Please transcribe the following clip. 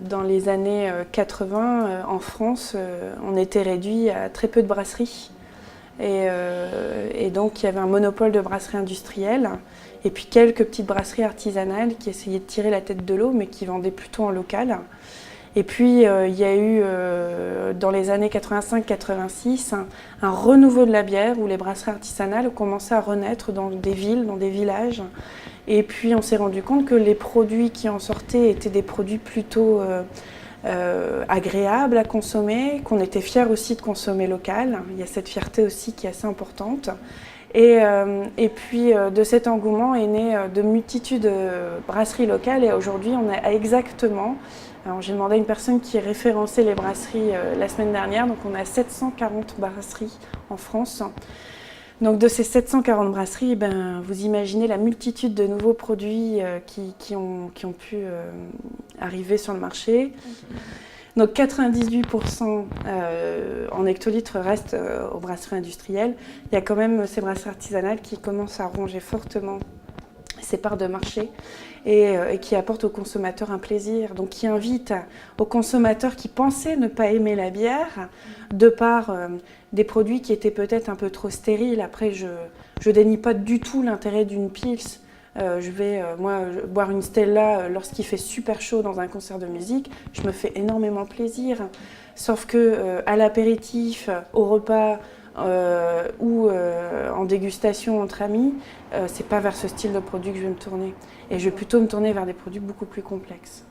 dans les années 80, en France, on était réduit à très peu de brasseries. Et donc, il y avait un monopole de brasseries industrielles et puis quelques petites brasseries artisanales qui essayaient de tirer la tête de l'eau, mais qui vendaient plutôt en local. Et puis, il y a eu, dans les années 85-86, un renouveau de la bière où les brasseries artisanales ont commencé à renaître dans des villes, dans des villages. Et puis, on s'est rendu compte que les produits qui en sortaient étaient des produits plutôt agréables à consommer, qu'on était fiers aussi de consommer local. Il y a cette fierté aussi qui est assez importante. Et puis de cet engouement est né de multitudes de brasseries locales et aujourd'hui on est à exactement, j'ai demandé à une personne qui référençait les brasseries la semaine dernière, donc on a 740 brasseries en France. Donc de ces 740 brasseries, vous imaginez la multitude de nouveaux produits qui ont pu arriver sur le marché. Donc 98% en hectolitres restent aux brasseries industrielles. Il y a quand même ces brasseries artisanales qui commencent à ronger fortement ces parts de marché et qui apportent aux consommateurs un plaisir. Donc qui invitent aux consommateurs qui pensaient ne pas aimer la bière, de par des produits qui étaient peut-être un peu trop stériles. Après, je dénie pas du tout l'intérêt d'une Pils. Je vais, boire une Stella lorsqu'il fait super chaud dans un concert de musique. Je me fais énormément plaisir. Sauf que à l'apéritif, au repas ou en dégustation entre amis, c'est pas vers ce style de produit que je vais me tourner. Et je vais plutôt me tourner vers des produits beaucoup plus complexes.